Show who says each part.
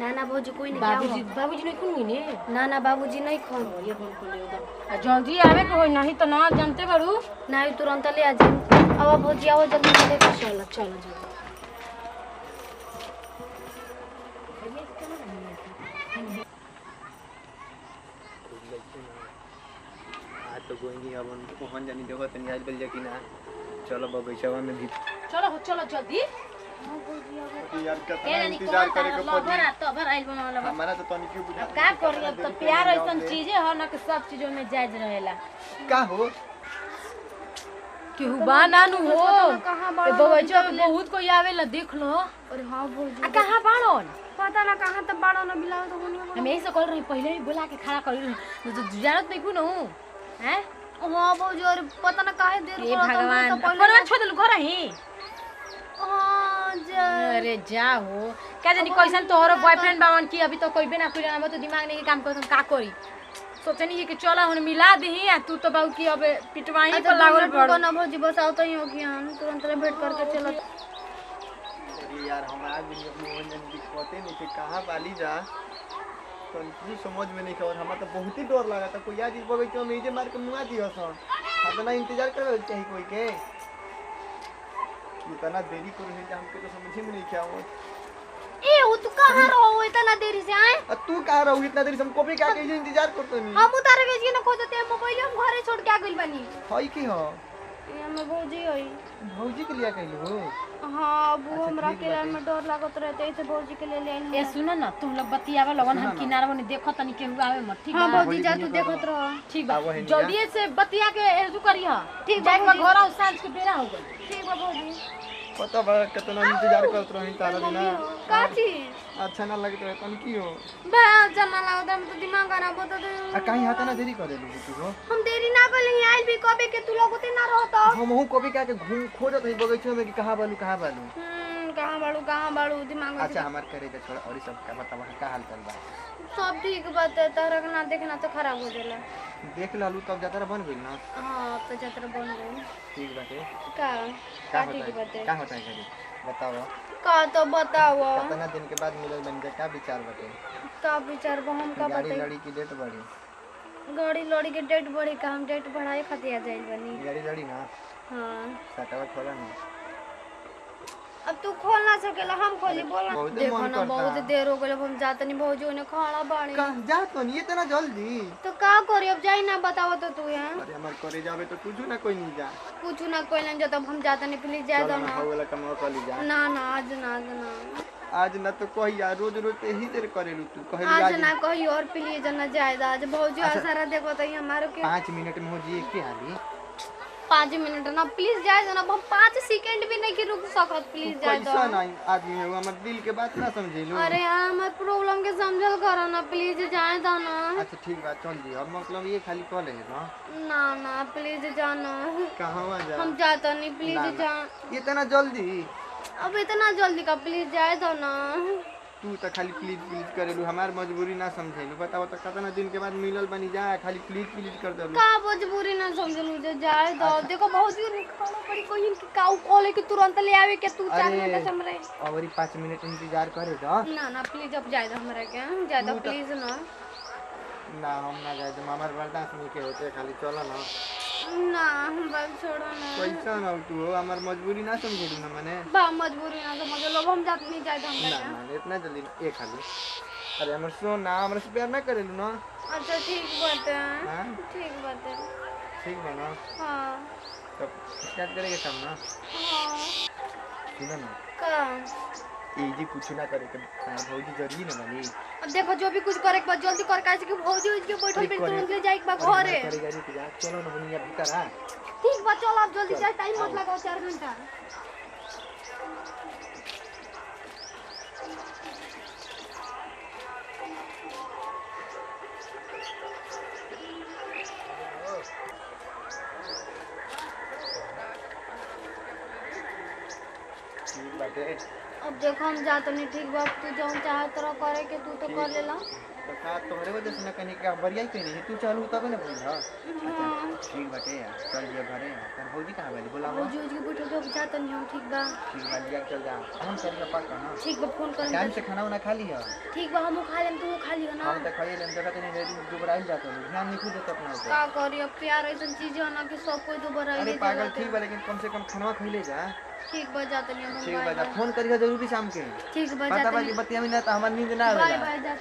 Speaker 1: ना ना भौजी कोई नहीं
Speaker 2: बाबूजी नहीं खुन ने
Speaker 1: ना बाबूजी नहीं खोन
Speaker 2: ये फोन खोले उधर जल्दी आवे के होई नहीं तो ना जानते बड़ू
Speaker 1: ना तुरंत ले आ जाए अब भौजी आओ जल्दी चले चलो चलो जल्दी
Speaker 3: आज तो गोएंगे अब पहुंच जानी देखो तनी आज बल जाकी ना चलो बगीचावा में भी
Speaker 2: चलो जल्दी
Speaker 3: यार कितना इंतजार करे के पड़ी
Speaker 2: तो भर आइल बनावला
Speaker 3: हमारा तो तनी क्यों बुझा
Speaker 2: का करी अब तो प्यार ऐसन चीज है ना कि सब चीजों में जायज रहेला
Speaker 3: का हो
Speaker 2: केहू बा नानू हो ए बगीचा में बहुत कोई आवेला देख लो
Speaker 1: अरे हां भौजी
Speaker 2: कहां बाड़न
Speaker 1: पता ना कहां तक बाड़ो ना बिलाओ तो होनी
Speaker 2: हम यही से कल रही पहले ही बोला के खड़ा कर रही तो जानत नहीं को न हैं
Speaker 1: हां भौजी अरे पता ना काहे देर
Speaker 2: हे भगवान फोनवा छोड़ दल घर ही
Speaker 1: हां
Speaker 2: अरे जा हो क्या जानी कैसन तोहरो बॉयफ्रेंड बावन की अभी तो कोई भी ना कोई ना तो दिमाग नहीं काम करत का करी सोचनी है कि चला हुन मिला दही आ तू तो बाऊ की अब पिटवाई पर लागल पड़
Speaker 1: ना भौजी बस आओ तो ही हो गया हम तुरंत भेंट करके चलो
Speaker 3: अरे यार हम आज भी अपनी ओन जन दिखते नहीं थे कहां वाली जा तो कुछ समझ में नहीं और हमारा तो बहुत ही डर लगा था कोई आज इस बगीचा में जे मार के मुआ दियो सन इतना इंतजार करे चाहिए कोई के इतना देरी कर रहे हैं हमके तो समझ में नहीं क्या हुआ
Speaker 1: ए वो तू कहां रहो इतना देरी से आए
Speaker 3: तू कहां रहो इतना देरी से हम कभी क्या के इंतजार करते नहीं
Speaker 1: हम उतारे के जी ना खोजते हैं मोबाइल हम घरे छोड़ के आ गइल बानी
Speaker 3: हई की हो
Speaker 1: ये में भौजी होई
Speaker 3: भौजी के लिए कहलू हो
Speaker 1: हां वो हमरा के में डर लागत रहते ऐसे भौजी के लिए ले आई
Speaker 2: ए सुन ना तुम लोग बतियावा लगन हम किनारे बने देखो तनी केहू आवे मत ठीक
Speaker 1: हां
Speaker 2: बा
Speaker 1: भौजी जा तू देखत रह
Speaker 2: ठीक बा जल्दी से बतिया के एजू करी हां ठीक बा घर आ सांझ के बेरा हो गई
Speaker 1: ठीक बा भौजी
Speaker 3: पता बा कितना इंतजार करत रही तारा बिना
Speaker 1: का चीज
Speaker 3: अच्छा ना लगत है तन की हो
Speaker 1: बे जना लागत हम तो दिमाग खराब होता दे
Speaker 3: आ काहे हाथ ना देरी करे लू तू हो
Speaker 1: हम देरी ना कइले आइल भी कबे के तू लोग उते ना रहत
Speaker 3: हम हूं कभी क्या के घूम खोजत है बगीचा में कि कहां बालू कहां बालू
Speaker 1: दिमाग
Speaker 3: अच्छा हमार करे दे छोड़ा और सब का बतावा का हाल चल बा
Speaker 1: सब ठीक बात है तारा के ना देखना तो खराब हो जाला
Speaker 3: देख लालू तब जातरा बन गइल ना
Speaker 1: हां अब तो जतरा बन गई
Speaker 3: ठीक बाटे
Speaker 1: का ठीक बात है
Speaker 3: का होता है घरी बताओ
Speaker 1: का तो बताओ
Speaker 3: कितना दिन के बाद मिलल बन जा का विचार बाटे
Speaker 1: का विचार बा हम का
Speaker 3: गाड़ी
Speaker 1: बताई
Speaker 3: लड़ी की डेट बढ़ी
Speaker 1: गाड़ी लड़ी के डेट बढ़ी का हम डेट बढ़ाए खातिर आ जाइल बनी
Speaker 3: गाड़ी लड़ी ना
Speaker 1: हां
Speaker 3: सटावा खोला ना
Speaker 1: अब तू खोल ना सकेला हम खोली बोला
Speaker 3: बहुत
Speaker 1: देखो
Speaker 3: मन
Speaker 1: ना
Speaker 3: करता।
Speaker 1: बहुत देर हो गइल हम जात नहीं भौजी ने खाना बाड़ी
Speaker 3: का जा तो नहीं इतना जल्दी
Speaker 1: तो का करी अब जाई ना बताओ तो तू यहाँ
Speaker 3: अरे हमार करे जावे तो कुछ ना कोई नहीं जा
Speaker 1: कुछ ना कोई ना जब हम जाता नहीं प्लीज जा दो
Speaker 3: चलो ना
Speaker 1: ना
Speaker 3: हो वाला कमाओ कर ली जा
Speaker 1: ना ना आज ना आज ना
Speaker 3: आज ना तो कही यार रोज रोज यही देर करेलू तू कहली
Speaker 1: आज
Speaker 3: आज
Speaker 1: ना कहीं और प्लीज ना जायदा आज भौजी सारा देखो तो हमारे के
Speaker 3: 5 मिनट में हो जी के हाली
Speaker 1: 5 मिनट ना प्लीज जाए ना हम 5 सेकंड भी नहीं की रुक सकत प्लीज जाए दो
Speaker 3: कैसा नहीं आदमी है हमर दिल के बात ना समझेलू
Speaker 1: अरे यार हमर प्रॉब्लम के समझल करो ना प्लीज जाए दो ना
Speaker 3: अच्छा ठीक बात चल जी अब मतलब ये खाली कॉल है ना
Speaker 1: ना ना प्लीज जाना
Speaker 3: कहां जा
Speaker 1: हम जाता नहीं प्लीज
Speaker 3: ना,
Speaker 1: जा
Speaker 3: इतना जल्दी
Speaker 1: अब इतना जल्दी का प्लीज जाए दो ना
Speaker 3: तू तो खाली प्लीज प्लीज करेलू हमार मजबूरी ना समझेलू बताओ तो कितना दिन के बाद मिलल बनी जा खाली प्लीज प्लीज कर देलू
Speaker 1: का मजबूरी ना समझलू जे जाए दो देखो बहुत ही खाना पड़ी कोई इनकी काऊ कॉल के तुरंत ले आवे के तू 4 घंटा समरे
Speaker 3: और 5 मिनट इंतजार करे दो
Speaker 1: ना ना प्लीज अब जाए दो हमरा के जाए दो प्लीज ना
Speaker 3: हम ना जाए तो हमार बर्दाश्त नहीं के होते खाली चलो ना
Speaker 1: ना हम बात छोड़ो ना
Speaker 3: कैसा ना तू हो हमार मजबूरी ना समझेलू ना मैंने
Speaker 1: बा मजबूरी ना समझ लो हम जात नहीं जाए
Speaker 3: ना
Speaker 1: हमरा
Speaker 3: ना इतना जल्दी ना एक खाली अरे हमर सुनो ना हमरा से प्यार ना करेलू ना
Speaker 1: के अच्छा ठीक बात है
Speaker 3: हां
Speaker 1: ठीक बात है
Speaker 3: ठीक बा ना
Speaker 1: हां
Speaker 3: तब स्टार्ट करेंगे तब ना
Speaker 1: हां
Speaker 3: सुनो ना
Speaker 1: का
Speaker 3: ये जी कुछ ना करे के भौजी जरूरी ना बनी
Speaker 1: अब देखो जो भी कुछ करे के बाद जल्दी कर काहे कि भौजी के बैठल पे तुरंत ले जाए के बाद घरे
Speaker 3: करेगा नहीं तो जा चलो ना बनिया भीतर आ
Speaker 1: ठीक बा चलो आप जल्दी जाए टाइम मत लगाओ 4 घंटा
Speaker 3: ठीक बाटे
Speaker 1: अब देखो हम जात नहीं ठीक बा तू जो चाहे तरह करे के तू तो कर लेला
Speaker 3: तो का तोहरे वजह से ना कहीं का बरियाई कहीं नहीं तू चालू तब ना बोल हां अच्छा ठीक बाटे यार चल दिया घरे पर भौजी कहां वाली बोला
Speaker 1: भौजी उज के बैठल जो अब जाता नहीं हम ठीक बा
Speaker 3: ठीक बा लिया चल जा फोन करिए पक्का ना
Speaker 1: ठीक बा फोन कर
Speaker 3: टाइम से खाना वाना खा लिया
Speaker 1: ठीक बा हम खा लेम तू खा लियो ना
Speaker 3: हम तो खाइए लेम जगह नहीं रेडी दुबराइल जाता हूं ध्यान नहीं खुद देता अपना ऊपर
Speaker 1: का करी अब प्यार ऐसा चीज है ना कि सब कोई दोबारा
Speaker 3: अरे पागल ठीक बा लेकिन कम से कम खाना खइले जा
Speaker 1: ठीक बा जाता नहीं हम
Speaker 3: ठीक बा जा फोन करिए जरूरी शाम के
Speaker 1: ठीक बा
Speaker 3: पता
Speaker 1: जाता
Speaker 3: बा कि बतिया में ना तो हमार नींद ना आवेला
Speaker 1: बाय बाय जाता